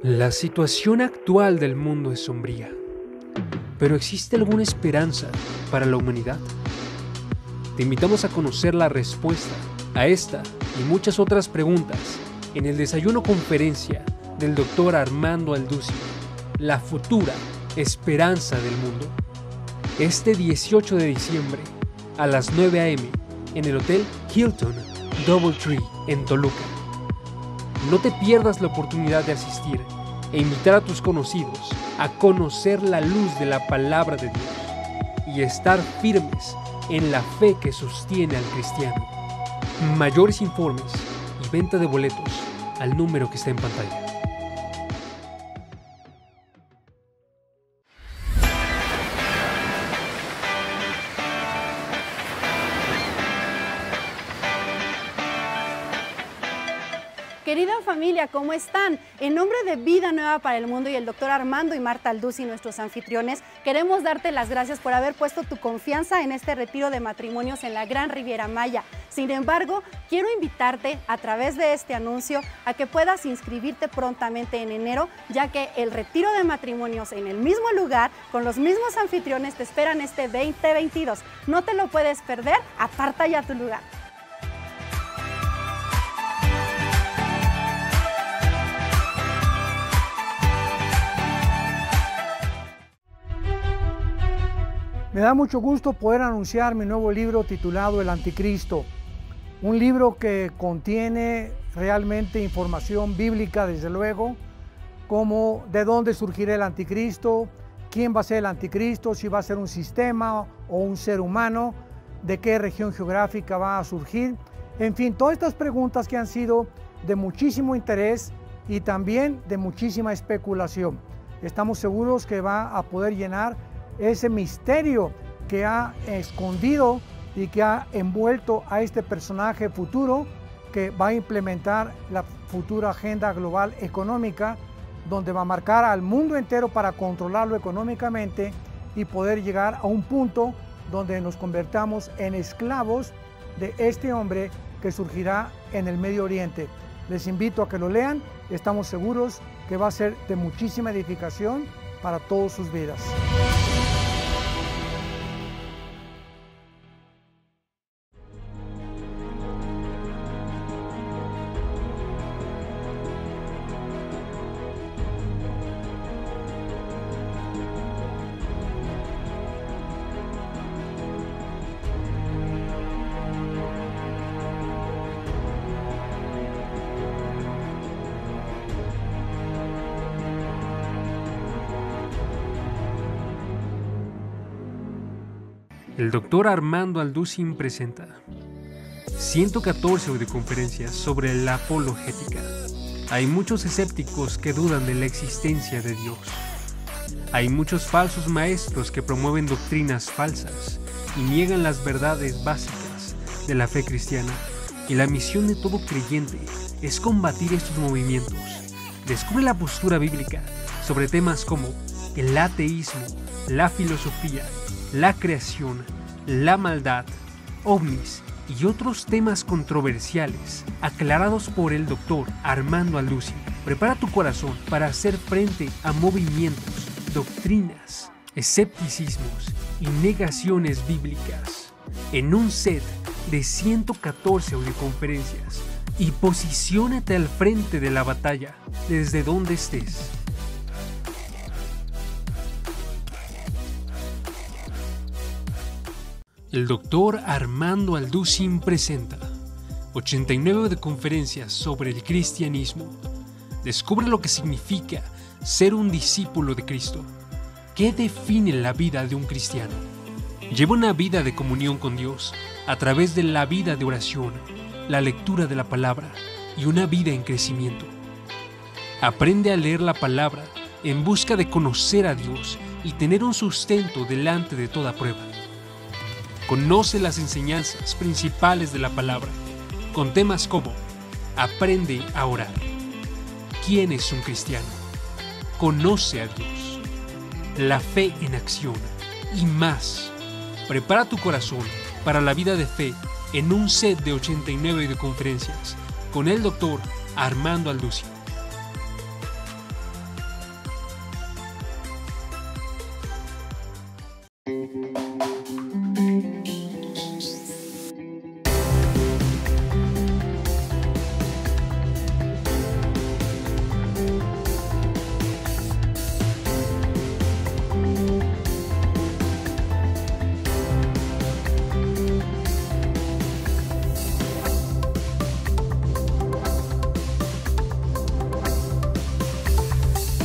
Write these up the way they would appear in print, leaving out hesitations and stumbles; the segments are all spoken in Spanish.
La situación actual del mundo es sombría, pero ¿existe alguna esperanza para la humanidad? Te invitamos a conocer la respuesta a esta y muchas otras preguntas en el Desayuno Conferencia del Dr. Armando Alducin, la futura esperanza del mundo. Este 18 de diciembre a las 9 a.m. en el Hotel Hilton DoubleTree en Toluca. No te pierdas la oportunidad de asistir e invitar a tus conocidos a conocer la luz de la palabra de Dios y estar firmes en la fe que sostiene al cristiano. Mayores informes y venta de boletos al número que está en pantalla. Querida familia, ¿cómo están? En nombre de Vida Nueva para el Mundo y el Dr. Armando y Marta Alducin, nuestros anfitriones, queremos darte las gracias por haber puesto tu confianza en este retiro de matrimonios en la Gran Riviera Maya. Sin embargo, quiero invitarte a través de este anuncio a que puedas inscribirte prontamente en enero, ya que el retiro de matrimonios en el mismo lugar, con los mismos anfitriones, te esperan este 2022. No te lo puedes perder, aparta ya tu lugar. Me da mucho gusto poder anunciar mi nuevo libro titulado El Anticristo, un libro que contiene realmente información bíblica, desde luego, como de dónde surgirá el Anticristo, quién va a ser el Anticristo, si va a ser un sistema o un ser humano, de qué región geográfica va a surgir, en fin, todas estas preguntas que han sido de muchísimo interés y también de muchísima especulación. Estamos seguros que va a poder llenar ese misterio que ha escondido y que ha envuelto a este personaje futuro que va a implementar la futura agenda global económica, donde va a marcar al mundo entero para controlarlo económicamente y poder llegar a un punto donde nos convertamos en esclavos de este hombre que surgirá en el Medio Oriente. Les invito a que lo lean, estamos seguros que va a ser de muchísima edificación para todas sus vidas. El Dr. Armando Alducin presenta 114 audioconferencias sobre la apologética. Hay muchos escépticos que dudan de la existencia de Dios. Hay muchos falsos maestros que promueven doctrinas falsas y niegan las verdades básicas de la fe cristiana. Y la misión de todo creyente es combatir estos movimientos. Descubre la postura bíblica sobre temas como el ateísmo, la filosofía, la creación, la maldad, ovnis y otros temas controversiales aclarados por el Dr. Armando Alducin. Prepara tu corazón para hacer frente a movimientos, doctrinas, escepticismos y negaciones bíblicas en un set de 114 audioconferencias y posiciónate al frente de la batalla desde donde estés. El Dr. Armando Alducin presenta 89 de conferencias sobre el cristianismo. Descubre lo que significa ser un discípulo de Cristo. ¿Qué define la vida de un cristiano? Lleva una vida de comunión con Dios a través de la vida de oración, la lectura de la palabra y una vida en crecimiento. Aprende a leer la palabra en busca de conocer a Dios y tener un sustento delante de toda prueba. Conoce las enseñanzas principales de la palabra, con temas como Aprende a orar, ¿quién es un cristiano? Conoce a Dios, la fe en acción y más. Prepara tu corazón para la vida de fe en un set de 89 de conferencias con el Dr. Armando Alducin.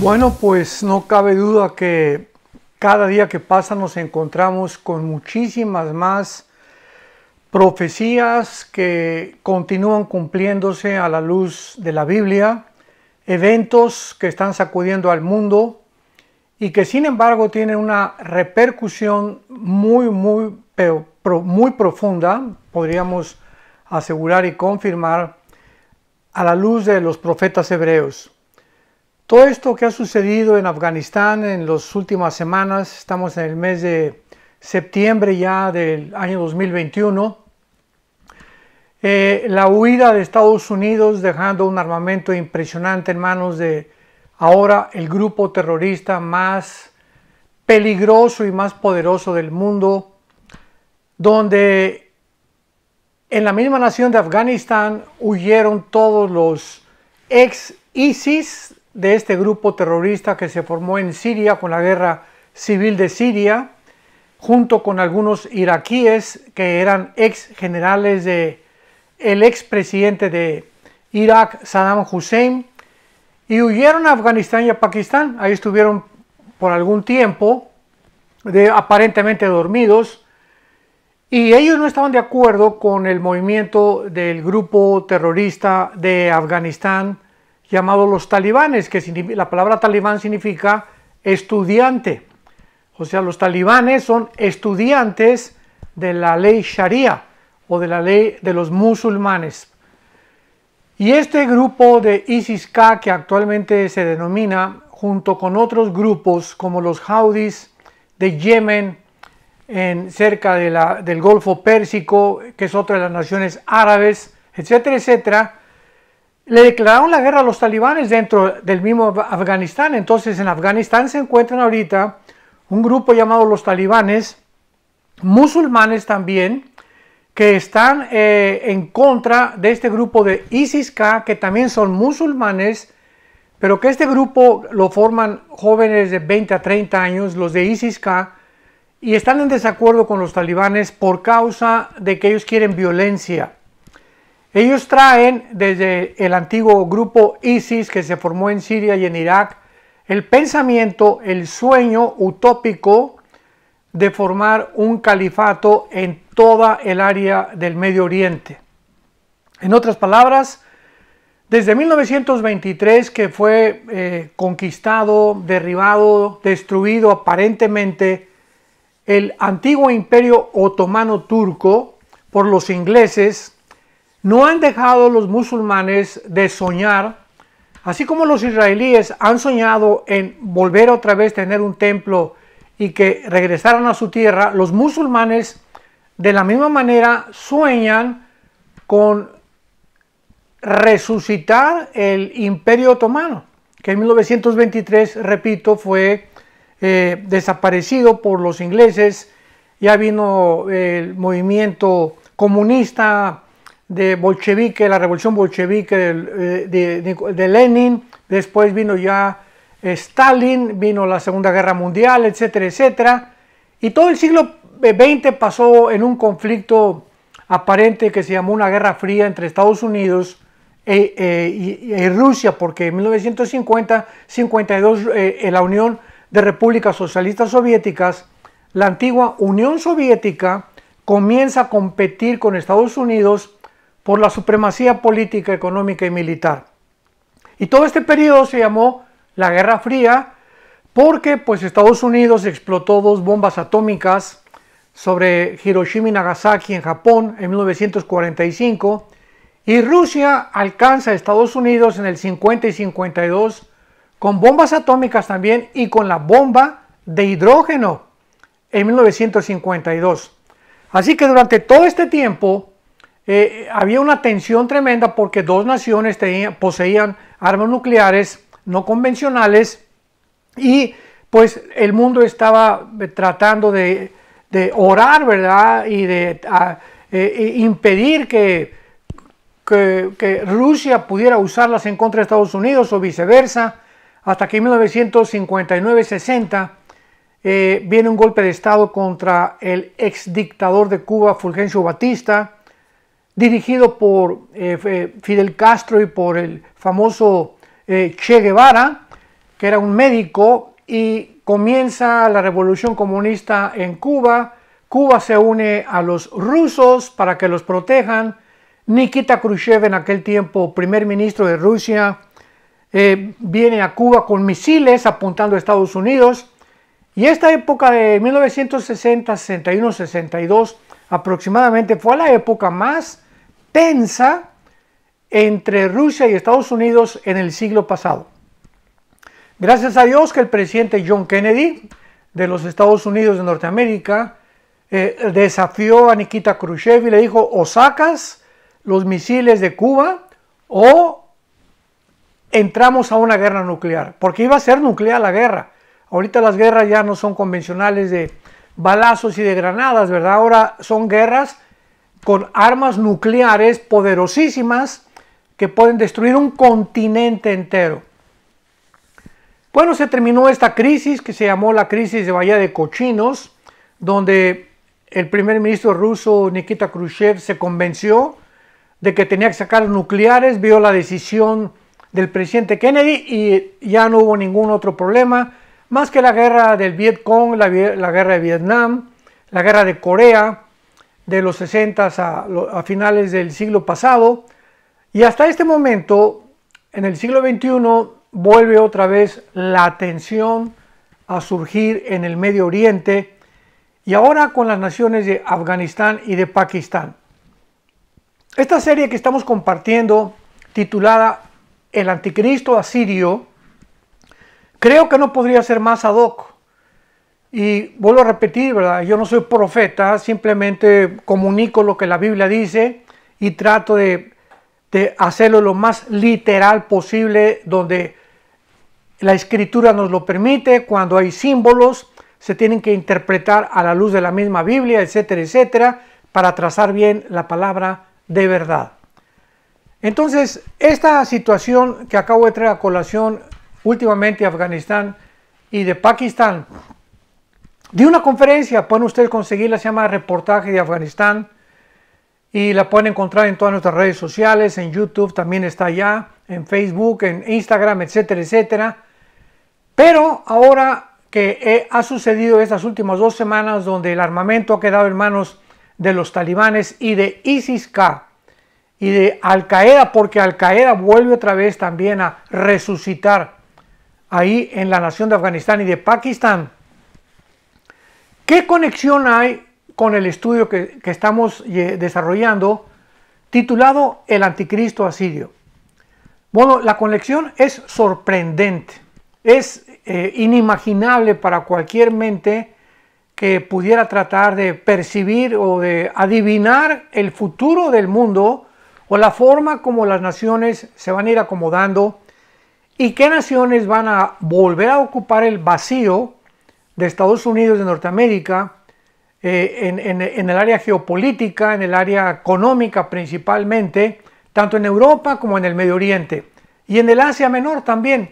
Bueno, pues no cabe duda que cada día que pasa nos encontramos con muchísimas más profecías que continúan cumpliéndose a la luz de la Biblia, eventos que están sacudiendo al mundo y que sin embargo tienen una repercusión muy profunda, podríamos asegurar y confirmar, a la luz de los profetas hebreos. Todo esto que ha sucedido en Afganistán en las últimas semanas, estamos en el mes de septiembre ya del año 2021, la huida de Estados Unidos dejando un armamento impresionante en manos de ahora el grupo terrorista más peligroso y más poderoso del mundo, donde en la misma nación de Afganistán huyeron todos los ex ISIS de este grupo terrorista que se formó en Siria con la guerra civil de Siria, junto con algunos iraquíes que eran ex generales de el expresidente de Irak, Saddam Hussein, y huyeron a Afganistán y a Pakistán. Ahí estuvieron por algún tiempo, aparentemente dormidos, y ellos no estaban de acuerdo con el movimiento del grupo terrorista de Afganistán llamado los talibanes, que la palabra talibán significa estudiante. O sea, los talibanes son estudiantes de la ley Sharia o de la ley de los musulmanes. Y este grupo de ISIS-K, que actualmente se denomina, junto con otros grupos como los Houthis de Yemen, cerca del Golfo Pérsico, que es otra de las naciones árabes, etcétera, etcétera, le declararon la guerra a los talibanes dentro del mismo Afganistán. Entonces en Afganistán se encuentran ahorita un grupo llamado los talibanes, musulmanes también, que están en contra de este grupo de ISIS-K, que también son musulmanes, pero que este grupo lo forman jóvenes de 20 a 30 años, los de ISIS-K, y están en desacuerdo con los talibanes por causa de que ellos quieren violencia. Ellos traen desde el antiguo grupo ISIS que se formó en Siria y en Irak el pensamiento, el sueño utópico de formar un califato en toda el área del Medio Oriente. En otras palabras, desde 1923 que fue conquistado, derribado, destruido aparentemente el antiguo imperio otomano turco por los ingleses, no han dejado los musulmanes de soñar, así como los israelíes han soñado en volver otra vez a tener un templo y que regresaran a su tierra. Los musulmanes de la misma manera sueñan con resucitar el imperio otomano, que en 1923, repito, fue desaparecido por los ingleses. Ya vino el movimiento comunista de bolchevique, la revolución bolchevique de Lenin, después vino ya Stalin, vino la Segunda Guerra Mundial, etcétera, etcétera, y todo el siglo XX pasó en un conflicto aparente que se llamó una Guerra Fría entre Estados Unidos y Rusia, porque en 1950-52 la Unión de Repúblicas Socialistas Soviéticas, la antigua Unión Soviética, comienza a competir con Estados Unidos por la supremacía política, económica y militar. Y todo este periodo se llamó la Guerra Fría porque pues Estados Unidos explotó 2 bombas atómicas sobre Hiroshima y Nagasaki en Japón en 1945 y Rusia alcanza a Estados Unidos en el 50 y 52 con bombas atómicas también y con la bomba de hidrógeno en 1952. Así que durante todo este tiempo había una tensión tremenda porque 2 naciones poseían armas nucleares no convencionales y pues el mundo estaba tratando de orar, ¿verdad? Y de impedir que Rusia pudiera usarlas en contra de Estados Unidos o viceversa, hasta que en 1959-60 viene un golpe de estado contra el ex dictador de Cuba, Fulgencio Batista, dirigido por Fidel Castro y por el famoso Che Guevara, que era un médico, y comienza la revolución comunista en Cuba. Cuba se une a los rusos para que los protejan. Nikita Khrushchev, en aquel tiempo primer ministro de Rusia, viene a Cuba con misiles apuntando a Estados Unidos. Y esta época de 1960, 61, 62 aproximadamente fue la época más tensa entre Rusia y Estados Unidos en el siglo pasado. Gracias a Dios que el presidente John Kennedy de los Estados Unidos de Norteamérica desafió a Nikita Khrushchev y le dijo: o sacas los misiles de Cuba o entramos a una guerra nuclear, porque iba a ser nuclear la guerra. Ahorita las guerras ya no son convencionales de balazos y de granadas, ¿verdad? Ahora son guerras con armas nucleares poderosísimas que pueden destruir un continente entero. Bueno, se terminó esta crisis que se llamó la crisis de Bahía de Cochinos, donde el primer ministro ruso Nikita Khrushchev se convenció de que tenía que sacar los nucleares, vio la decisión del presidente Kennedy y ya no hubo ningún otro problema, más que la guerra del Vietcong, la guerra de Vietnam, la guerra de Corea, de los 60 a finales del siglo pasado. Y hasta este momento, en el siglo XXI, vuelve otra vez la tensión a surgir en el Medio Oriente, y ahora con las naciones de Afganistán y de Pakistán. Esta serie que estamos compartiendo, titulada El Anticristo Asirio, creo que no podría ser más ad hoc. Y vuelvo a repetir, ¿verdad? Yo no soy profeta, simplemente comunico lo que la Biblia dice y trato de hacerlo lo más literal posible, donde la Escritura nos lo permite. Cuando hay símbolos, se tienen que interpretar a la luz de la misma Biblia, etcétera, etcétera, para trazar bien la palabra de verdad. Entonces, esta situación que acabo de traer a colación últimamente de Afganistán y de Pakistán, di una conferencia, pueden ustedes conseguirla, se llama Reportaje de Afganistán, y la pueden encontrar en todas nuestras redes sociales, en YouTube también está allá, en Facebook, en Instagram, etcétera, etcétera. Pero ahora que ha sucedido estas últimas 2 semanas, donde el armamento ha quedado en manos de los talibanes y de ISIS-K y de Al-Qaeda, porque Al-Qaeda vuelve otra vez también a resucitar ahí en la nación de Afganistán y de Pakistán. ¿Qué conexión hay con el estudio que estamos desarrollando, titulado El Anticristo Asirio? Bueno, la conexión es sorprendente, es inimaginable para cualquier mente que pudiera tratar de percibir o de adivinar el futuro del mundo o la forma como las naciones se van a ir acomodando y qué naciones van a volver a ocupar el vacío de Estados Unidos de Norteamérica en el área geopolítica, en el área económica principalmente, tanto en Europa como en el Medio Oriente y en el Asia Menor también,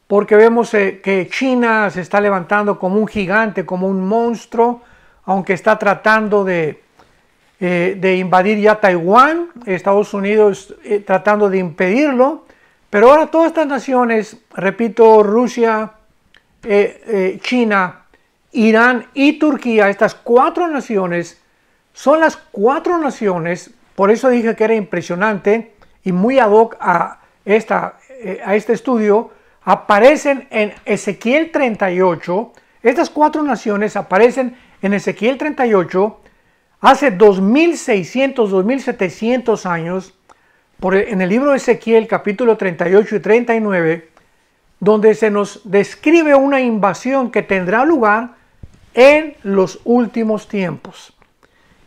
porque vemos que China se está levantando como un gigante, como un monstruo, aunque está tratando de invadir ya Taiwán, Estados Unidos tratando de impedirlo, pero ahora todas estas naciones, repito, Rusia, China, Irán y Turquía, estas 4 naciones, son las 4 naciones, por eso dije que era impresionante y muy ad hoc a este estudio, aparecen en Ezequiel 38, estas 4 naciones aparecen en Ezequiel 38 hace 2600, 2700 años, en el libro de Ezequiel capítulo 38 y 39, donde se nos describe una invasión que tendrá lugar en los últimos tiempos.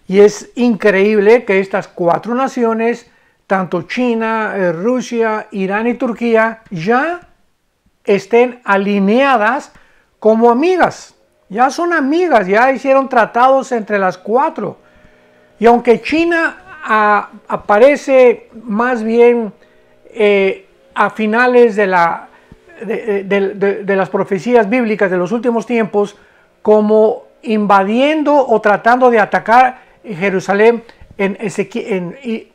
Y es increíble que estas 4 naciones, tanto China, Rusia, Irán y Turquía, ya estén alineadas como amigas. Ya son amigas, ya hicieron tratados entre las 4. Y aunque China aparece más bien a finales de las profecías bíblicas de los últimos tiempos, como invadiendo o tratando de atacar Jerusalén en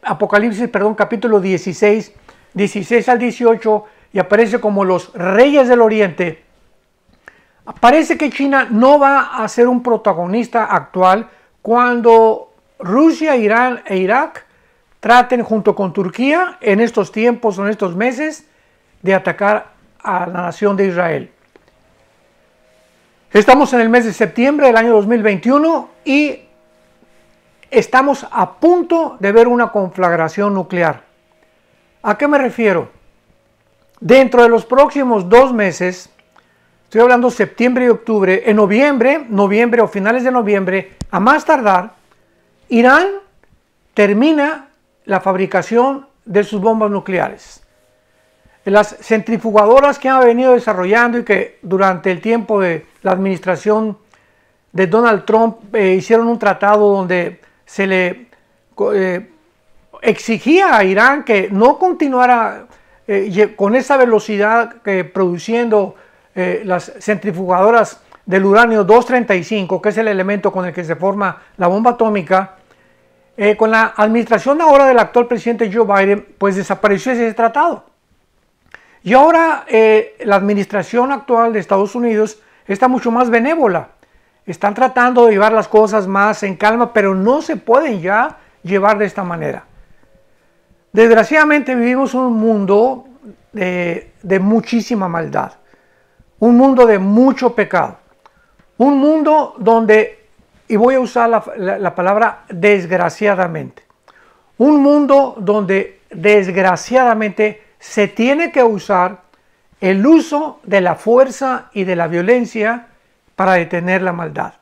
Apocalipsis, capítulo 16 al 18, y aparece como los reyes del Oriente, parece que China no va a ser un protagonista actual cuando Rusia, Irán e Irak traten junto con Turquía en estos tiempos o en estos meses de atacar a la nación de Israel. Estamos en el mes de septiembre del año 2021 y estamos a punto de ver una conflagración nuclear. ¿A qué me refiero? Dentro de los próximos 2 meses, estoy hablando septiembre y octubre, en noviembre o finales de noviembre, a más tardar, Irán termina la fabricación de sus bombas nucleares. Las centrifugadoras que han venido desarrollando y que durante el tiempo de la administración de Donald Trump hicieron un tratado donde se le exigía a Irán que no continuara con esa velocidad produciendo las centrifugadoras del uranio 235, que es el elemento con el que se forma la bomba atómica. Con la administración ahora del actual presidente Joe Biden, pues desapareció ese tratado. Y ahora la administración actual de Estados Unidos está mucho más benévola. Están tratando de llevar las cosas más en calma, pero no se pueden ya llevar de esta manera. Desgraciadamente vivimos un mundo de muchísima maldad, un mundo de mucho pecado, un mundo donde, y voy a usar la palabra desgraciadamente, un mundo donde desgraciadamente se tiene que usar el uso de la fuerza y de la violencia para detener la maldad.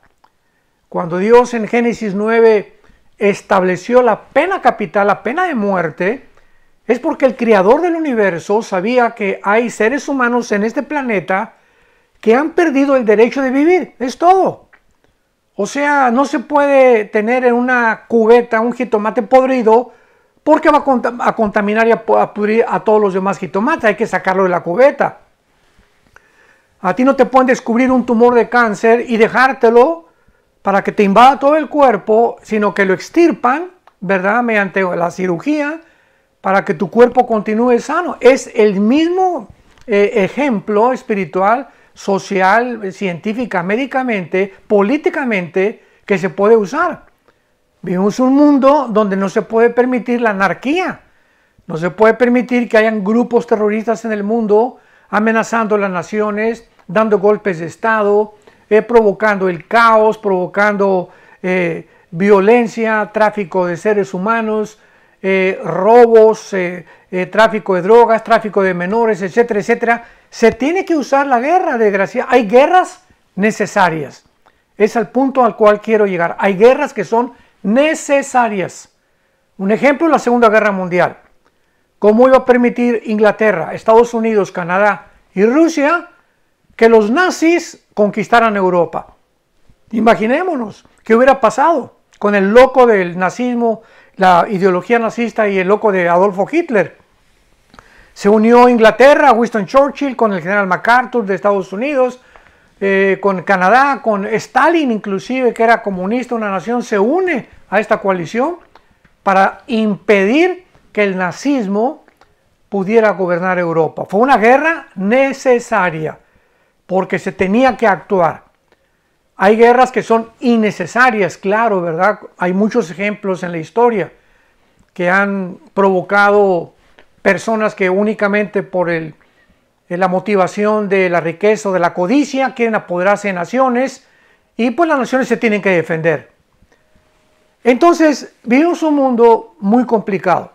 Cuando Dios en Génesis 9 estableció la pena capital, la pena de muerte, es porque el creador del universo sabía que hay seres humanos en este planeta que han perdido el derecho de vivir, es todo. O sea, no se puede tener en una cubeta un jitomate podrido porque va a contaminar y a pudrir a todos los demás jitomates, hay que sacarlo de la cubeta. A ti no te pueden descubrir un tumor de cáncer y dejártelo para que te invada todo el cuerpo, sino que lo extirpan, ¿verdad?, mediante la cirugía, para que tu cuerpo continúe sano. Es el mismo ejemplo espiritual, social, científica, médicamente, políticamente, que se puede usar. Vivimos un mundo donde no se puede permitir la anarquía, no se puede permitir que hayan grupos terroristas en el mundo amenazando a las naciones, dando golpes de Estado, provocando el caos, provocando violencia, tráfico de seres humanos, robos, tráfico de drogas, tráfico de menores, etcétera, etcétera. Se tiene que usar la guerra, desgraciadamente. Hay guerras necesarias. Es al punto al cual quiero llegar. Hay guerras que son necesarias. Un ejemplo, la Segunda Guerra Mundial. ¿Cómo iba a permitir Inglaterra, Estados Unidos, Canadá y Rusia que los nazis conquistaran Europa? Imaginémonos qué hubiera pasado con el loco del nazismo, la ideología nazista y el loco de Adolfo Hitler. Se unió Inglaterra, Winston Churchill, con el general MacArthur de Estados Unidos, con Canadá, con Stalin inclusive, que era comunista, una nación, se une a esta coalición para impedir que el nazismo pudiera gobernar Europa. Fue una guerra necesaria, porque se tenía que actuar. Hay guerras que son innecesarias, claro, ¿verdad? Hay muchos ejemplos en la historia que han provocado personas que únicamente por la motivación de la riqueza o de la codicia quieren apoderarse de naciones y pues las naciones se tienen que defender. Entonces, vivimos un mundo muy complicado.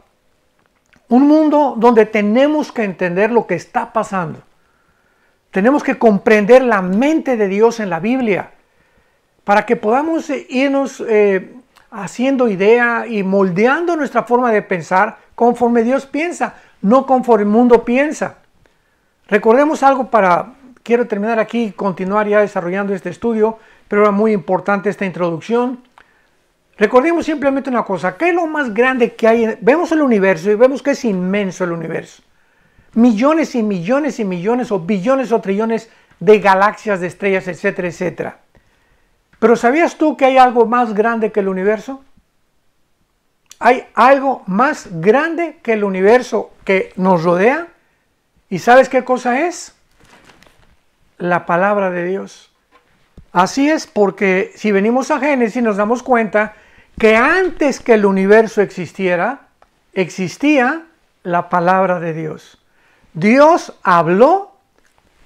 Un mundo donde tenemos que entender lo que está pasando. Tenemos que comprender la mente de Dios en la Biblia para que podamos irnos haciendo idea y moldeando nuestra forma de pensar conforme Dios piensa, no conforme el mundo piensa. Recordemos algo quiero terminar aquí y continuar ya desarrollando este estudio, pero era muy importante esta introducción. Recordemos simplemente una cosa, ¿qué es lo más grande que hay? Vemos el universo y vemos que es inmenso el universo. Millones y millones y millones o billones o trillones de galaxias, de estrellas, etcétera, etcétera. Pero ¿sabías tú que hay algo más grande que el universo? Hay algo más grande que el universo que nos rodea ¿Y sabes qué cosa es? La palabra de Dios. Así es, porque si venimos a Génesis nos damos cuenta que antes que el universo existiera, existía la palabra de Dios. Dios habló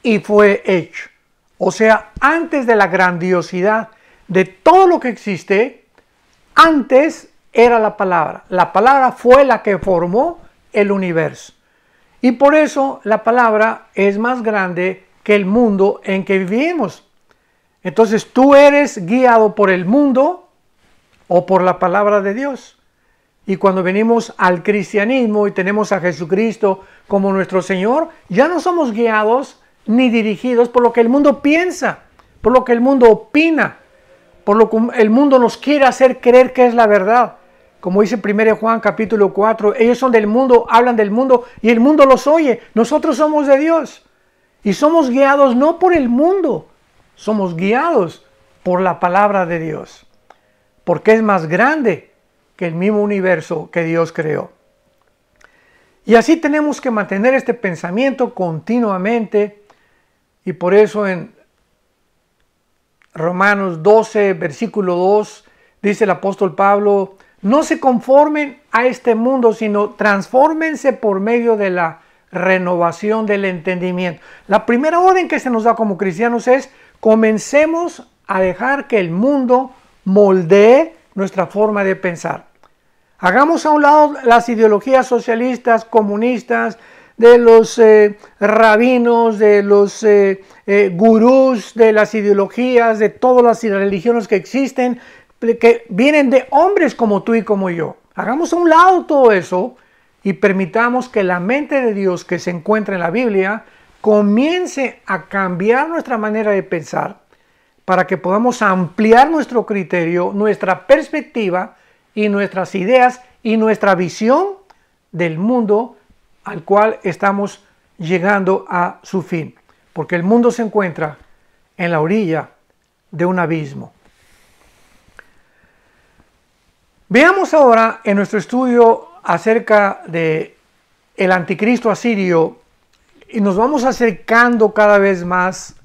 y fue hecho. O sea, antes de la grandiosidad de todo lo que existe, antes era la palabra. La palabra fue la que formó el universo. Y por eso la palabra es más grande que el mundo en que vivimos. Entonces tú eres guiado por el mundo o por la palabra de Dios. Y cuando venimos al cristianismo y tenemos a Jesucristo como nuestro Señor, ya no somos guiados ni dirigidos por lo que el mundo piensa, por lo que el mundo opina, por lo que el mundo nos quiere hacer creer que es la verdad. Como dice 1 Juan capítulo 4, ellos son del mundo, hablan del mundo y el mundo los oye. Nosotros somos de Dios y somos guiados no por el mundo, somos guiados por la palabra de Dios, porque es más grande que el mismo universo que Dios creó. Y así tenemos que mantener este pensamiento continuamente, y por eso en Romanos 12, versículo 2, dice el apóstol Pablo: no se conformen a este mundo, sino transfórmense por medio de la renovación del entendimiento. La primera orden que se nos da como cristianos es: comencemos a dejar que el mundo moldee nuestra forma de pensar. Hagamos a un lado las ideologías socialistas, comunistas, de los rabinos, de los gurús, de las ideologías, de todas las religiones que existen, que vienen de hombres como tú y como yo. Hagamos a un lado todo eso y permitamos que la mente de Dios que se encuentra en la Biblia comience a cambiar nuestra manera de pensar, para que podamos ampliar nuestro criterio, nuestra perspectiva y nuestras ideas y nuestra visión del mundo al cual estamos llegando a su fin. Porque el mundo se encuentra en la orilla de un abismo. Veamos ahora en nuestro estudio acerca de el anticristo asirio, y nos vamos acercando cada vez más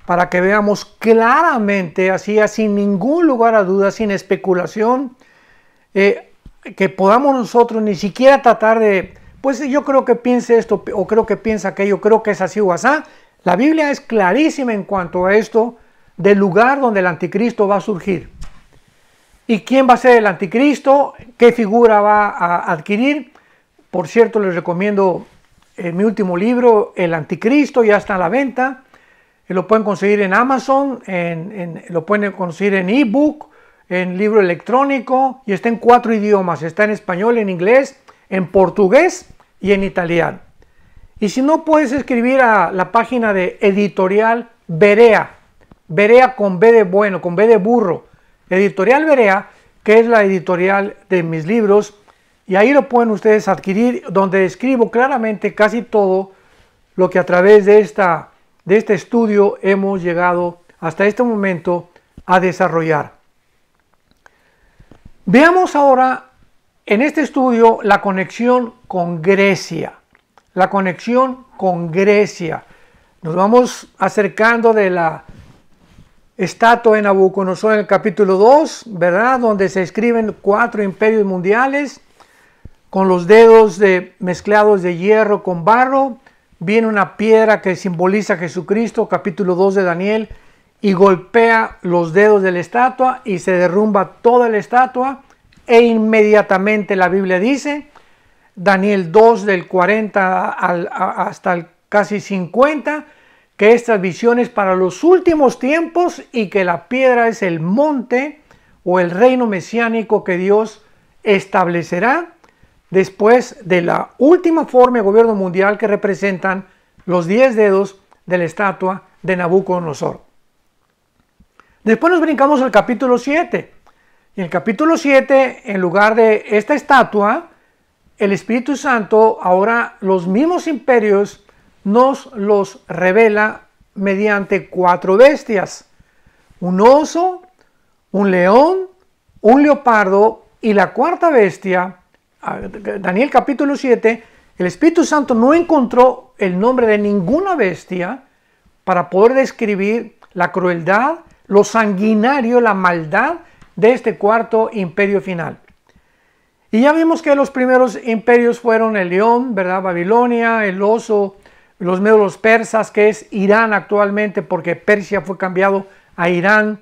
para que veamos claramente, así sin ningún lugar a dudas, sin especulación, que podamos nosotros ni siquiera tratar de, pues yo creo que piense esto, o creo que piensa aquello, creo que es así o así. La Biblia es clarísima en cuanto a esto, del lugar donde el anticristo va a surgir. ¿Y quién va a ser el anticristo? ¿Qué figura va a adquirir? Por cierto, les recomiendo mi último libro, El Anticristo, ya está a la venta. Lo pueden conseguir en Amazon, lo pueden conseguir en ebook, en libro electrónico, y está en 4 idiomas. Está en español, en inglés, en portugués y en italiano. Y si no, puedes escribir a la página de Editorial Berea. Berea con B de bueno, con B de burro. Editorial Berea, que es la editorial de mis libros, y ahí lo pueden ustedes adquirir, donde escribo claramente casi todo lo que a través de este estudio hemos llegado hasta este momento a desarrollar. Veamos ahora en este estudio la conexión con Grecia. La conexión con Grecia. Nos vamos acercando de la estatua de Nabucodonosor en el capítulo 2, ¿verdad? Donde se escriben 4 imperios mundiales con los dedos mezclados de hierro con barro. Viene una piedra que simboliza a Jesucristo, capítulo 2 de Daniel, y golpea los dedos de la estatua y se derrumba toda la estatua, e inmediatamente la Biblia dice, Daniel 2 del 40 hasta el casi 50, que estas visiones para los últimos tiempos y que la piedra es el monte o el reino mesiánico que Dios establecerá después de la última forma de gobierno mundial que representan los 10 dedos de la estatua de Nabucodonosor. Después nos brincamos al capítulo 7. Y en el capítulo 7, en lugar de esta estatua, el Espíritu Santo, ahora los mismos imperios, nos los revela mediante 4 bestias. Un oso, un león, un leopardo y la cuarta bestia. Daniel capítulo 7 El Espíritu Santo no encontró el nombre de ninguna bestia para poder describir la crueldad, lo sanguinario, la maldad de este cuarto imperio final. Y ya vimos que los primeros imperios fueron el león, ¿verdad? Babilonia, el oso, los medos, los persas, que es Irán actualmente, porque Persia fue cambiado a Irán.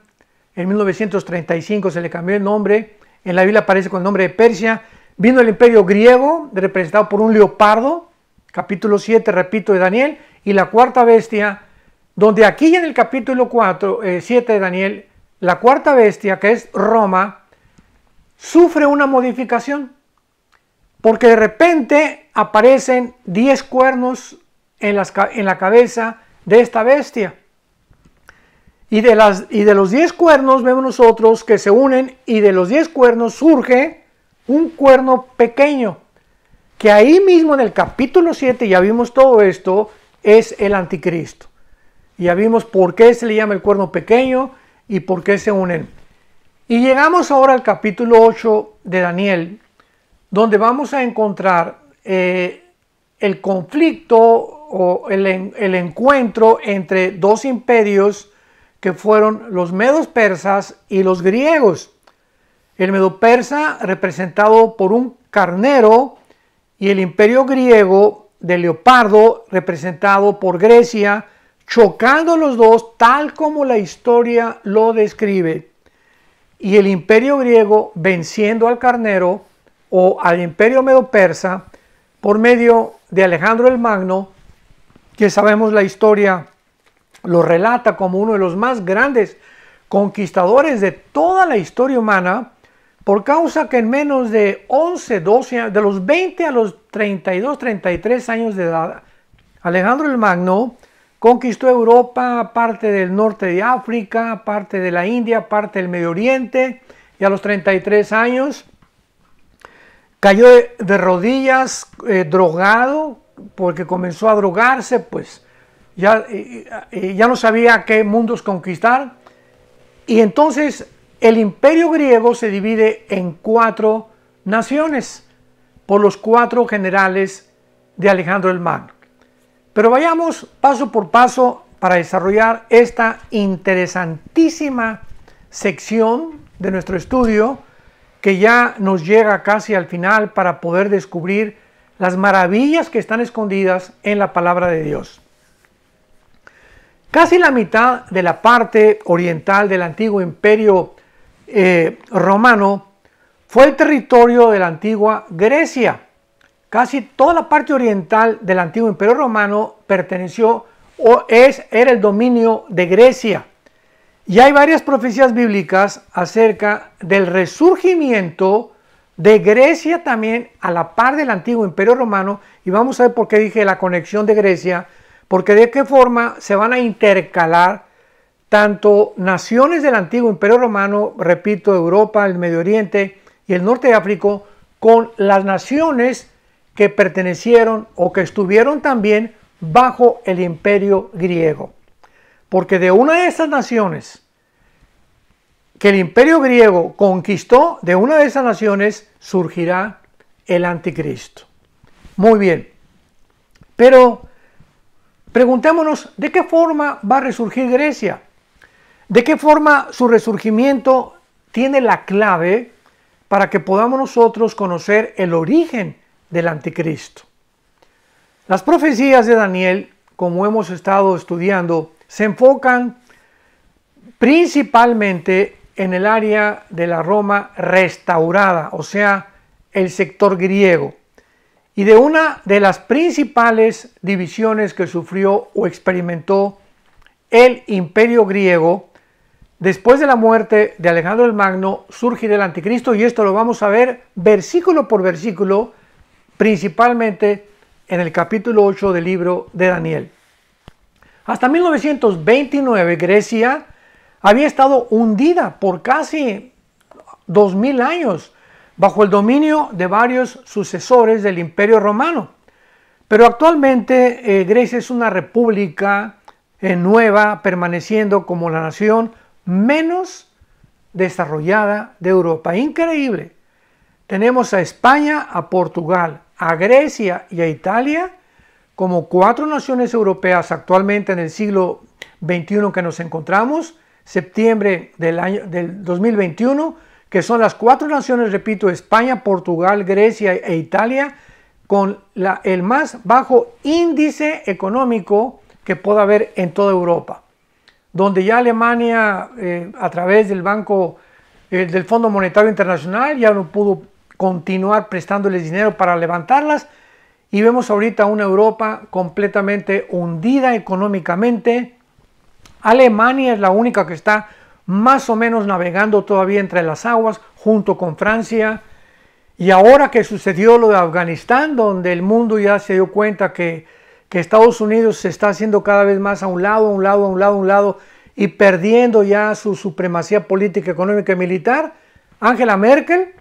En 1935 se le cambió el nombre. En la Biblia aparece con el nombre de Persia. Vino el imperio griego, representado por un leopardo, capítulo 7, repito, de Daniel, y la cuarta bestia, donde aquí en el capítulo 7 de Daniel, la cuarta bestia, que es Roma, sufre una modificación, porque de repente aparecen 10 cuernos en la cabeza de esta bestia. Y de los 10 cuernos vemos nosotros que se unen, y de los 10 cuernos surge un cuerno pequeño, que ahí mismo en el capítulo 7, ya vimos todo esto, es el anticristo. Ya vimos por qué se le llama el cuerno pequeño y por qué se unen. Y llegamos ahora al capítulo 8 de Daniel, donde vamos a encontrar el conflicto o el encuentro entre dos imperios que fueron los medos persas y los griegos. El medo persa representado por un carnero y el imperio griego del leopardo representado por Grecia, chocando los dos tal como la historia lo describe. Y el imperio griego venciendo al carnero o al imperio medo persa por medio de Alejandro el Magno, que sabemos la historia lo relata como uno de los más grandes conquistadores de toda la historia humana, por causa que en menos de 11, 12 años, de los 20 a los 32, 33 años de edad, Alejandro el Magno conquistó Europa, parte del norte de África, parte de la India, parte del Medio Oriente, y a los 33 años cayó de rodillas, drogado, porque comenzó a drogarse, pues ya no sabía qué mundos conquistar. Y entonces el imperio griego se divide en 4 naciones por los 4 generales de Alejandro el Magno. Pero vayamos paso por paso para desarrollar esta interesantísima sección de nuestro estudio, que ya nos llega casi al final para poder descubrir las maravillas que están escondidas en la palabra de Dios. Casi la mitad de la parte oriental del antiguo imperio romano fue el territorio de la antigua Grecia. Casi toda la parte oriental del antiguo imperio romano perteneció era el dominio de Grecia. Y hay varias profecías bíblicas acerca del resurgimiento de Grecia también a la par del antiguo imperio romano. Y vamos a ver por qué dije la conexión de Grecia, porque de qué forma se van a intercalar tanto naciones del antiguo imperio romano, repito, Europa, el Medio Oriente y el norte de África, con las naciones que pertenecieron o que estuvieron también bajo el imperio griego. Porque de una de esas naciones que el imperio griego conquistó, de una de esas naciones surgirá el anticristo. Muy bien, pero preguntémonos, ¿de qué forma va a resurgir Grecia? ¿De qué forma su resurgimiento tiene la clave para que podamos nosotros conocer el origen del anticristo? Las profecías de Daniel, como hemos estado estudiando, se enfocan principalmente en el área de la Roma restaurada, o sea, el sector griego, y de una de las principales divisiones que sufrió o experimentó el imperio griego. Después de la muerte de Alejandro el Magno surgirá el anticristo, y esto lo vamos a ver versículo por versículo, principalmente en el capítulo 8 del libro de Daniel. Hasta 1929 Grecia había estado hundida por casi 2000 años bajo el dominio de varios sucesores del Imperio Romano. Pero actualmente Grecia es una república nueva, permaneciendo como la nación menos desarrollada de Europa. Increíble. Tenemos a España, a Portugal, a Grecia y a Italia como 4 naciones europeas actualmente en el siglo XXI que nos encontramos, septiembre del 2021, que son las 4 naciones, repito, España, Portugal, Grecia e Italia, con el más bajo índice económico que pueda haber en toda Europa, donde ya Alemania, a través del del Fondo Monetario Internacional, ya no pudo continuar prestándoles dinero para levantarlas, y vemos ahorita una Europa completamente hundida económicamente. Alemania es la única que está más o menos navegando todavía entre las aguas, junto con Francia. Y ahora que sucedió lo de Afganistán, donde el mundo ya se dio cuenta que Estados Unidos se está haciendo cada vez más a un lado, y perdiendo ya su supremacía política, económica y militar, Angela Merkel,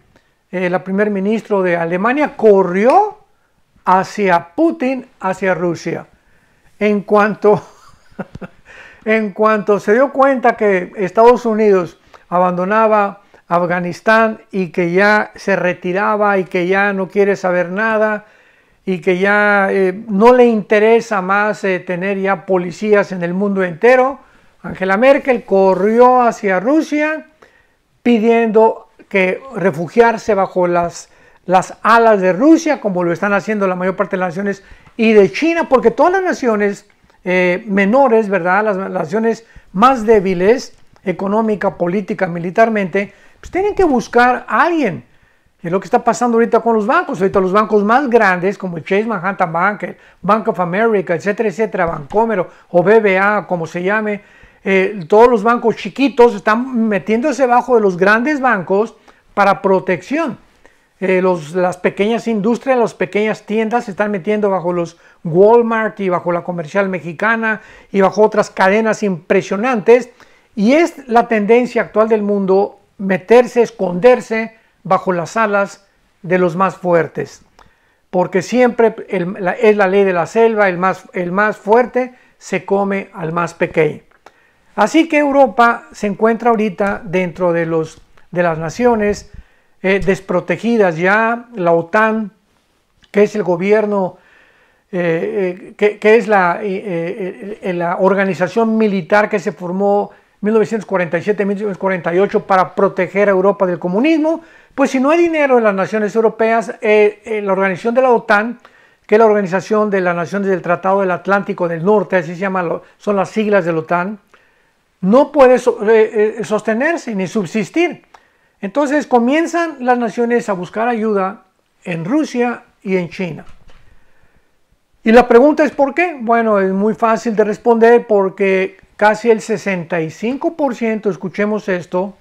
la primer ministro de Alemania, corrió hacia Putin, hacia Rusia. En cuanto se dio cuenta que Estados Unidos abandonaba Afganistán y que ya se retiraba y que ya no quiere saber nada y que ya no le interesa más tener ya policías en el mundo entero, Angela Merkel corrió hacia Rusia pidiendo que refugiarse bajo las alas de Rusia, como lo están haciendo la mayor parte de las naciones, y de China, porque todas las naciones menores, ¿verdad? Las naciones más débiles, económica, política, militarmente, pues tienen que buscar a alguien. Es lo que está pasando ahorita con los bancos. Ahorita los bancos más grandes, como el Chase Manhattan Bank, el Bank of America, etcétera, etcétera, Bancomer o BBA, como se llame, todos los bancos chiquitos están metiéndose bajo de los grandes bancos para protección. Las pequeñas industrias, las pequeñas tiendas se están metiendo bajo los Walmart y bajo la Comercial Mexicana y bajo otras cadenas impresionantes, y es la tendencia actual del mundo meterse, esconderse bajo las alas de los más fuertes, porque siempre es la ley de la selva, el más fuerte se come al más pequeño. Así que Europa se encuentra ahorita dentro de las naciones desprotegidas. Ya la OTAN, que es el gobierno, que es la organización militar que se formó en 1947-1948 para proteger a Europa del comunismo, pues si no hay dinero en las naciones europeas, la organización de la OTAN, que es la organización de las naciones del Tratado del Atlántico del Norte, así se llama, son las siglas de la OTAN, no puede sostenerse ni subsistir. Entonces comienzan las naciones a buscar ayuda en Rusia y en China. Y la pregunta es ¿por qué? Bueno, es muy fácil de responder, porque casi el 65%, escuchemos esto,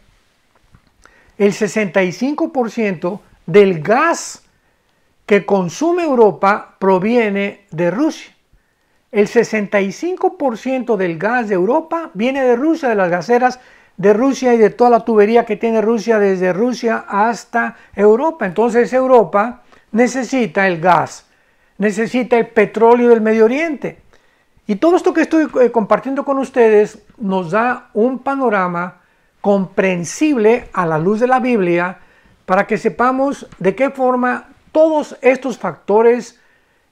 el 65% del gas que consume Europa proviene de Rusia. El 65% del gas de Europa viene de Rusia, de las gaseras de Rusia y de toda la tubería que tiene Rusia desde Rusia hasta Europa. Entonces Europa necesita el gas, necesita el petróleo del Medio Oriente. Y todo esto que estoy compartiendo con ustedes nos da un panorama comprensible a la luz de la Biblia para que sepamos de qué forma todos estos factores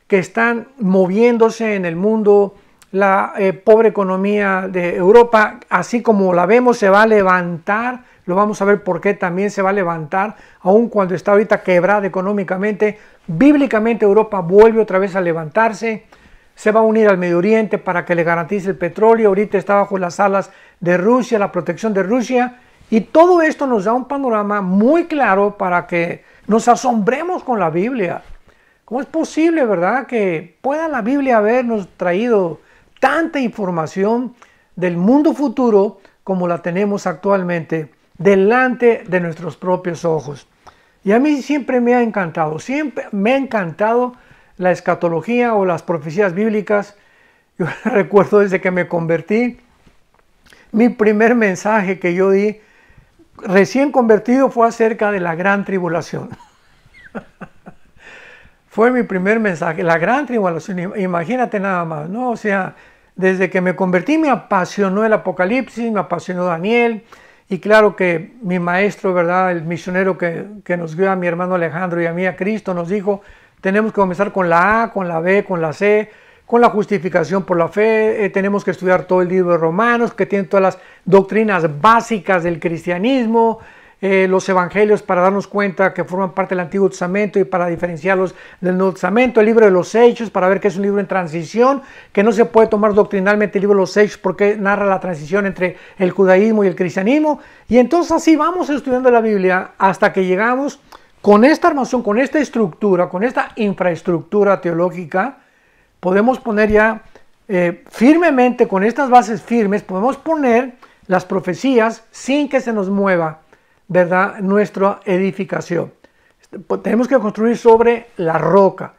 que están moviéndose en el mundo, la pobre economía de Europa, así como la vemos, se va a levantar. Lo vamos a ver por qué también se va a levantar, aun cuando está ahorita quebrada económicamente. Bíblicamente Europa vuelve otra vez a levantarse, se va a unir al Medio Oriente para que le garantice el petróleo. Ahorita está bajo las alas de Rusia, la protección de Rusia, y todo esto nos da un panorama muy claro para que nos asombremos con la Biblia. ¿Cómo es posible, verdad, que pueda la Biblia habernos traído tanta información del mundo futuro como la tenemos actualmente delante de nuestros propios ojos? Y a mí siempre me ha encantado la escatología o las profecías bíblicas. Yo recuerdo desde que me convertí, mi primer mensaje que yo di, recién convertido, fue acerca de la gran tribulación. Fue mi primer mensaje, la gran tribulación, imagínate nada más, ¿no? O sea, desde que me convertí me apasionó el Apocalipsis, me apasionó Daniel, y claro que mi maestro, ¿verdad? El misionero que nos dio a mi hermano Alejandro y a mí a Cristo, nos dijo, tenemos que comenzar con la A, con la B, con la C, con la justificación por la fe. Tenemos que estudiar todo el libro de Romanos, que tiene todas las doctrinas básicas del cristianismo, los evangelios para darnos cuenta que forman parte del Antiguo Testamento y para diferenciarlos del Nuevo Testamento, el libro de los Hechos para ver que es un libro en transición, que no se puede tomar doctrinalmente el libro de los Hechos porque narra la transición entre el judaísmo y el cristianismo. Y entonces así vamos estudiando la Biblia hasta que llegamos con esta armación, con esta estructura, con esta infraestructura teológica, podemos poner ya firmemente, con estas bases firmes, podemos poner las profecías sin que se nos mueva, ¿verdad?, nuestra edificación. Tenemos que construir sobre la roca,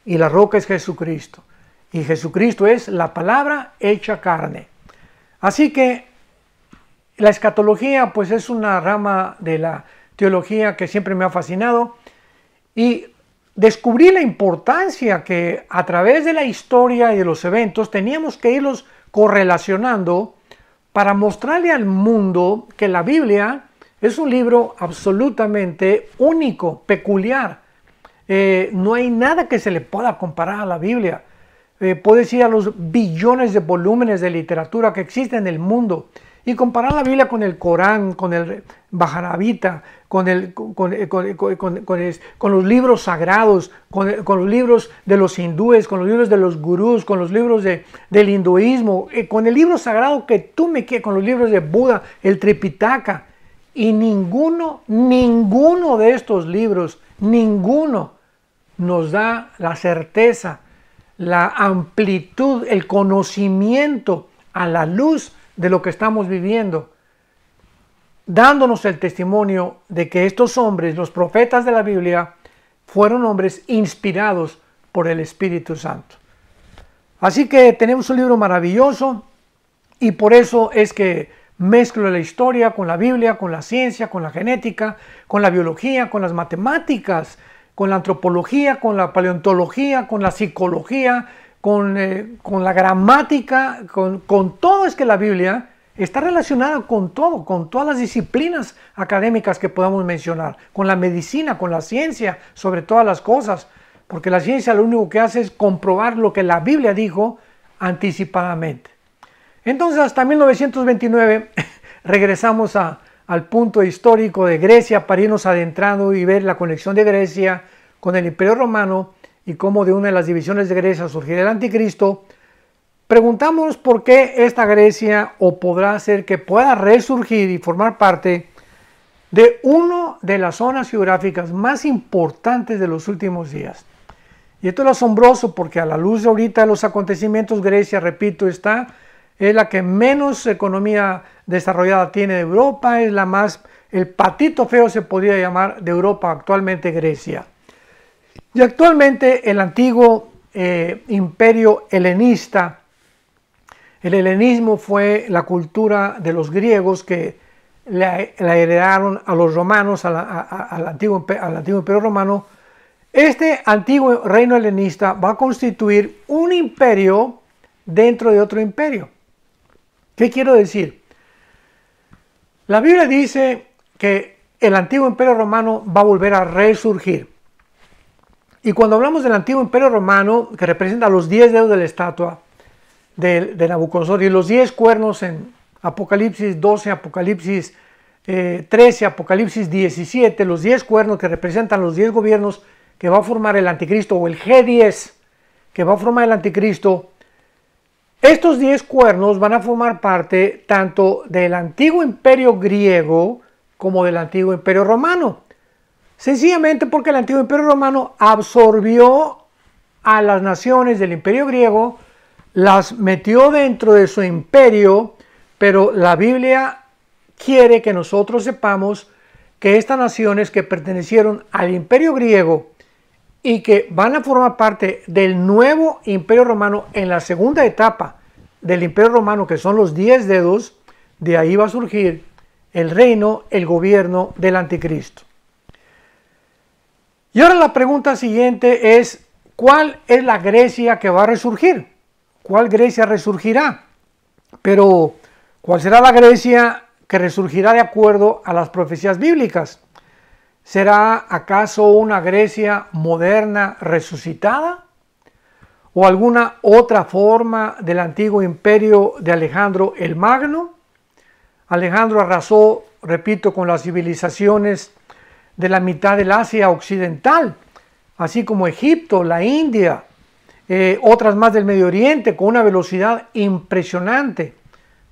y la roca es Jesucristo, y Jesucristo es la palabra hecha carne. Así que la escatología pues es una rama de la teología que siempre me ha fascinado, y descubrí la importancia que a través de la historia y de los eventos teníamos que irlos correlacionando para mostrarle al mundo que la Biblia es un libro absolutamente único, peculiar. No hay nada que se le pueda comparar a la Biblia. Puedes ir a los billones de volúmenes de literatura que existen en el mundo y comparar la Biblia con el Corán, con el Bhagavad-gita, con los libros sagrados, con los libros de los hindúes, con los libros de los gurús, con los libros del hinduismo, con el libro sagrado que tú me quieres, con los libros de Buda, el Tripitaka. Y ninguno de estos libros, ninguno nos da la certeza, la amplitud, el conocimiento a la luz de lo que estamos viviendo, dándonos el testimonio de que estos hombres, los profetas de la Biblia, fueron hombres inspirados por el Espíritu Santo. Así que tenemos un libro maravilloso y por eso es que mezclo la historia con la Biblia, con la ciencia, con la genética, con la biología, con las matemáticas, con la antropología, con la paleontología, con la psicología, con la gramática, con todo. Es que la Biblia está relacionada con todo, con todas las disciplinas académicas que podamos mencionar, con la medicina, con la ciencia, sobre todas las cosas, porque la ciencia lo único que hace es comprobar lo que la Biblia dijo anticipadamente. Entonces hasta 1929 regresamos al punto histórico de Grecia para irnos adentrando y ver la conexión de Grecia con el Imperio Romano y cómo de una de las divisiones de Grecia surgirá el Anticristo. Preguntamos por qué esta Grecia o podrá ser que pueda resurgir y formar parte de una de las zonas geográficas más importantes de los últimos días. Y esto es lo asombroso porque a la luz de ahorita de los acontecimientos, Grecia, repito, es la que menos economía desarrollada tiene de Europa, es la más, el patito feo se podría llamar de Europa actualmente, Grecia. Y actualmente el antiguo imperio helenista, el helenismo fue la cultura de los griegos que la heredaron a los romanos, al antiguo imperio romano. Este antiguo reino helenista va a constituir un imperio dentro de otro imperio. ¿Qué quiero decir? La Biblia dice que el antiguo imperio romano va a volver a resurgir. Y cuando hablamos del antiguo imperio romano, que representa los 10 dedos de la estatua de Nabucodonosor y los 10 cuernos en Apocalipsis 12, Apocalipsis 13, Apocalipsis 17, los 10 cuernos que representan los 10 gobiernos que va a formar el anticristo, o el G10 que va a formar el anticristo. Estos 10 cuernos van a formar parte tanto del antiguo imperio griego como del antiguo imperio romano. Sencillamente porque el antiguo imperio romano absorbió a las naciones del imperio griego, las metió dentro de su imperio, pero la Biblia quiere que nosotros sepamos que estas naciones que pertenecieron al imperio griego y que van a formar parte del nuevo imperio romano en la segunda etapa del imperio romano, que son los 10 dedos, de ahí va a surgir el reino, el gobierno del anticristo. Y ahora la pregunta siguiente es, ¿cuál es la Grecia que va a resurgir? ¿Cuál Grecia resurgirá? Pero, ¿cuál será la Grecia que resurgirá de acuerdo a las profecías bíblicas? ¿Será acaso una Grecia moderna resucitada? ¿O alguna otra forma del antiguo imperio de Alejandro el Magno? Alejandro arrasó, repito, con las civilizaciones de la mitad del Asia occidental, así como Egipto, la India, otras más del Medio Oriente, con una velocidad impresionante.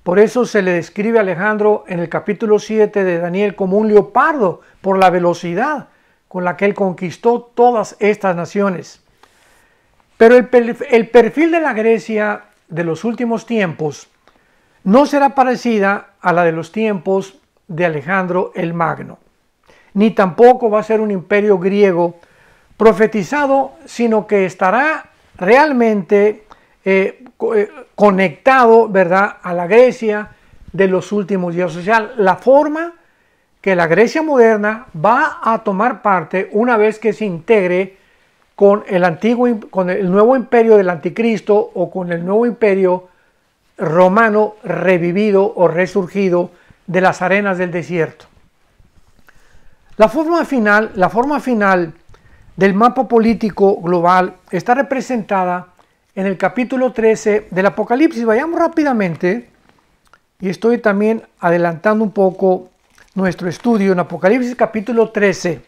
Por eso se le describe a Alejandro en el capítulo 7 de Daniel como un leopardo, por la velocidad con la que él conquistó todas estas naciones. Pero el perfil de la Grecia de los últimos tiempos no será parecida a la de los tiempos de Alejandro el Magno, ni tampoco va a ser un imperio griego profetizado, sino que estará realmente conectado, ¿verdad?, a la Grecia de los últimos días. O sea, la forma que la Grecia moderna va a tomar parte una vez que se integre con el nuevo imperio del anticristo o con el nuevo imperio romano revivido o resurgido de las arenas del desierto. La forma final del mapa político global está representada en el capítulo 13 del Apocalipsis. Vayamos rápidamente, y estoy también adelantando un poco nuestro estudio. En Apocalipsis capítulo 13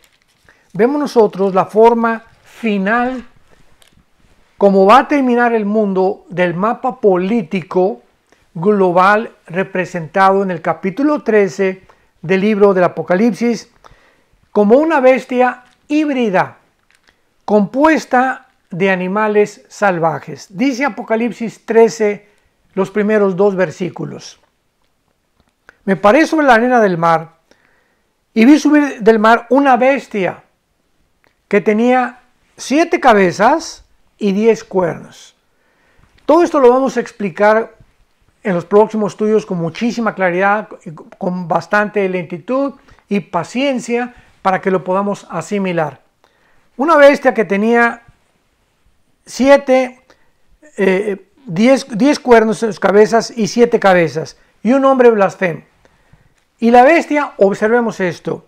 vemos nosotros la forma final, cómo va a terminar el mundo del mapa político global representado en el capítulo 13 del libro del Apocalipsis, como una bestia híbrida compuesta de animales salvajes. Dice Apocalipsis 13, los primeros 2 versículos. Me paré sobre la arena del mar y vi subir del mar una bestia que tenía 7 cabezas y 10 cuernos. Todo esto lo vamos a explicar en los próximos estudios con muchísima claridad, con bastante lentitud y paciencia para que lo podamos asimilar. Una bestia que tenía 10 cuernos en sus cabezas y 7 cabezas, y un hombre blasfemo. Y la bestia, observemos esto.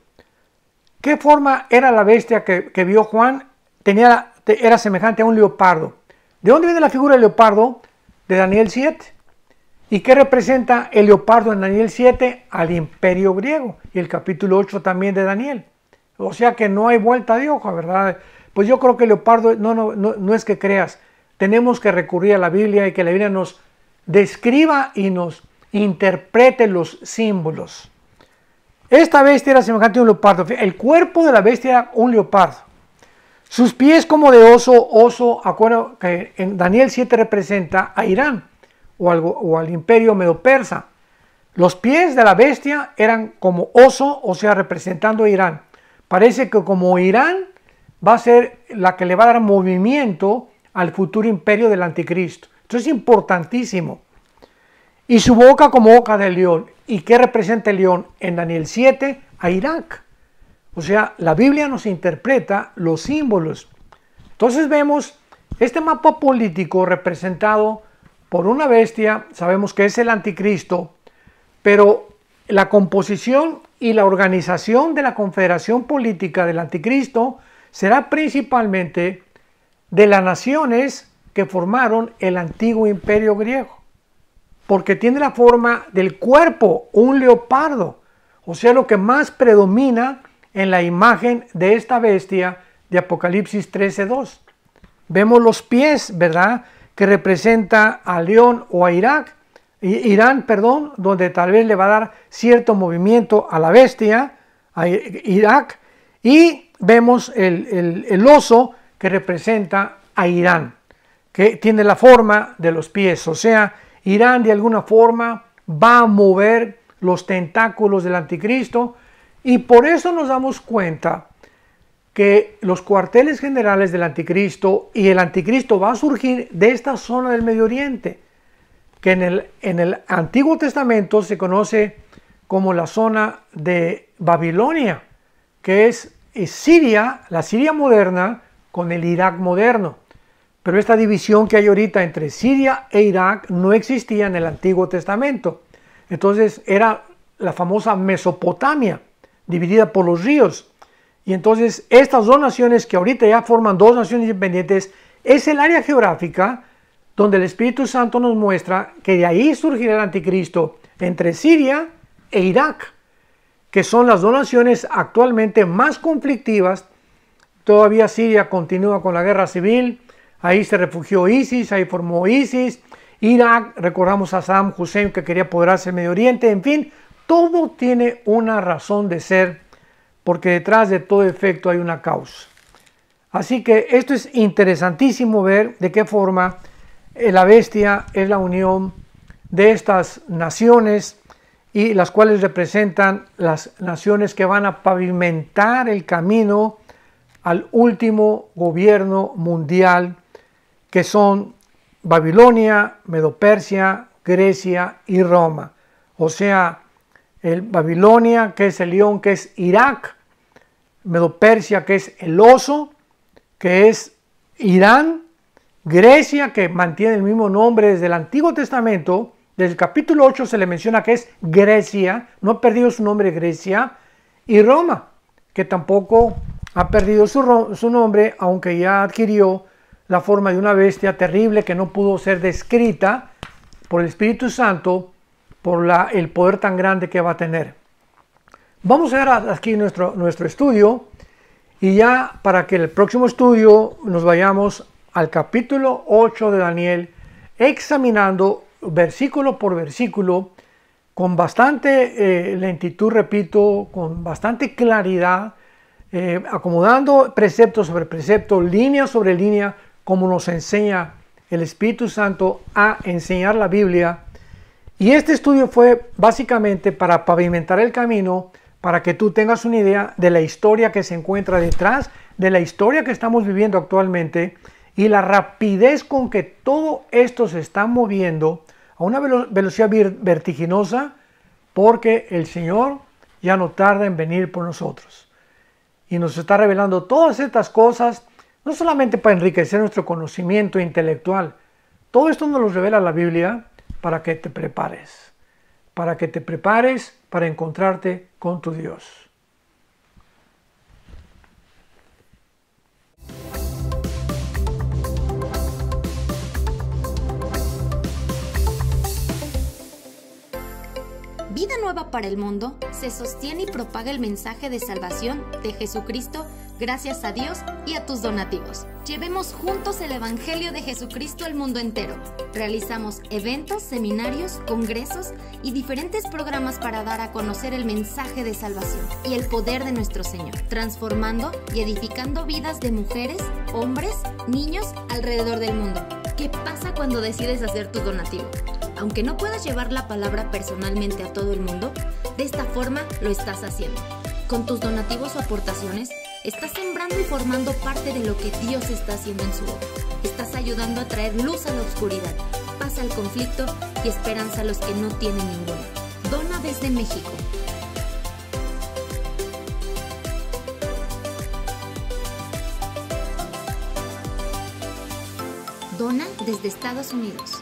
¿Qué forma era la bestia que vio Juan? Era semejante a un leopardo. ¿De dónde viene la figura del leopardo? De Daniel 7. ¿Y qué representa el leopardo en Daniel 7? Al imperio griego. Y el capítulo 8 también de Daniel. O sea que no hay vuelta de hoja, ¿verdad? Pues yo creo que el leopardo, no es que creas. Tenemos que recurrir a la Biblia y que la Biblia nos describa y nos interprete los símbolos. Esta bestia era semejante a un leopardo. El cuerpo de la bestia era un leopardo. Sus pies como de oso, acuerdo que en Daniel 7 representa a Irán o al imperio medo-persa. Los pies de la bestia eran como oso, o sea, representando a Irán. Parece que como Irán va a ser la que le va a dar movimiento al futuro imperio del anticristo. Esto es importantísimo. Y su boca como boca del león. ¿Y qué representa el león? En Daniel 7, a Irak. O sea, la Biblia nos interpreta los símbolos. Entonces vemos este mapa político representado por una bestia, sabemos que es el anticristo, pero la composición y la organización de la confederación política del anticristo será principalmente de las naciones que formaron el antiguo imperio griego, porque tiene la forma del cuerpo, un leopardo, o sea, lo que más predomina en la imagen de esta bestia de Apocalipsis 13:2. Vemos los pies, ¿verdad?, que representa a león o a Irán, donde tal vez le va a dar cierto movimiento a la bestia, a Irak, y vemos el oso que representa a Irán, que tiene la forma de los pies. O sea, Irán de alguna forma va a mover los tentáculos del anticristo, y por eso nos damos cuenta que los cuarteles generales del anticristo y el anticristo va a surgir de esta zona del Medio Oriente, que en el Antiguo Testamento se conoce como la zona de Babilonia, que es Siria, la Siria moderna con el Irak moderno. Pero esta división que hay ahorita entre Siria e Irak no existía en el Antiguo Testamento. Entonces era la famosa Mesopotamia, dividida por los ríos. Y entonces estas dos naciones que ahorita ya forman dos naciones independientes es el área geográfica donde el Espíritu Santo nos muestra que de ahí surgirá el anticristo entre Siria e Irak, que son las dos naciones actualmente más conflictivas. Todavía Siria continúa con la guerra civil, ahí se refugió ISIS, ahí formó ISIS. Irak, recordamos a Saddam Hussein que quería apoderarse del Medio Oriente, en fin, todo tiene una razón de ser, porque detrás de todo efecto hay una causa. Así que esto es interesantísimo ver de qué forma la bestia es la unión de estas naciones y las cuales representan las naciones que van a pavimentar el camino al último gobierno mundial, que son Babilonia, Medo-Persia, Grecia y Roma. O sea, el Babilonia, que es el león, que es Irak, Medo-Persia, que es el oso, que es Irán, Grecia, que mantiene el mismo nombre desde el Antiguo Testamento. Desde el capítulo 8 se le menciona que es Grecia, no ha perdido su nombre Grecia, y Roma, que tampoco ha perdido su nombre, aunque ya adquirió la forma de una bestia terrible que no pudo ser descrita por el Espíritu Santo, por el poder tan grande que va a tener. Vamos a ver aquí nuestro estudio, y ya para que el próximo estudio nos vayamos al capítulo 8 de Daniel, examinando versículo por versículo, con bastante lentitud, repito, con bastante claridad, acomodando precepto sobre precepto, línea sobre línea, como nos enseña el Espíritu Santo a enseñar la Biblia. Y este estudio fue básicamente para pavimentar el camino, para que tú tengas una idea de la historia que se encuentra detrás de la historia que estamos viviendo actualmente y la rapidez con que todo esto se está moviendo a una velocidad vertiginosa, porque el Señor ya no tarda en venir por nosotros. Y nos está revelando todas estas cosas, no solamente para enriquecer nuestro conocimiento intelectual. Todo esto nos lo revela la Biblia para que te prepares. Para que te prepares para encontrarte con tu Dios. Vida Nueva para el Mundo se sostiene y propaga el mensaje de salvación de Jesucristo gracias a Dios y a tus donativos. Llevemos juntos el Evangelio de Jesucristo al mundo entero. Realizamos eventos, seminarios, congresos y diferentes programas para dar a conocer el mensaje de salvación y el poder de nuestro Señor, transformando y edificando vidas de mujeres, hombres, niños alrededor del mundo. ¿Qué pasa cuando decides hacer tu donativo? Aunque no puedas llevar la palabra personalmente a todo el mundo, de esta forma lo estás haciendo. Con tus donativos o aportaciones, estás sembrando y formando parte de lo que Dios está haciendo en su obra. Estás ayudando a traer luz a la oscuridad, paz al conflicto y esperanza a los que no tienen ninguna. Dona desde México. Dona desde Estados Unidos.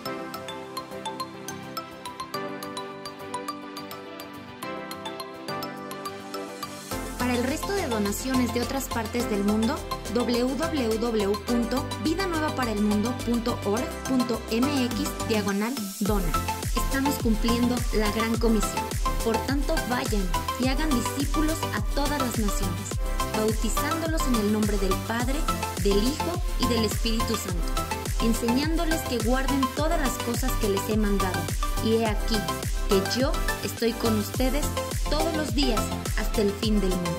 Para el resto de donaciones de otras partes del mundo, www.vidanuevaparelmundo.org.mx/dona. Estamos cumpliendo la gran comisión. Por tanto, vayan y hagan discípulos a todas las naciones, bautizándolos en el nombre del Padre, del Hijo y del Espíritu Santo, enseñándoles que guarden todas las cosas que les he mandado. Y he aquí que yo estoy con ustedes todos los días hasta el fin del mundo.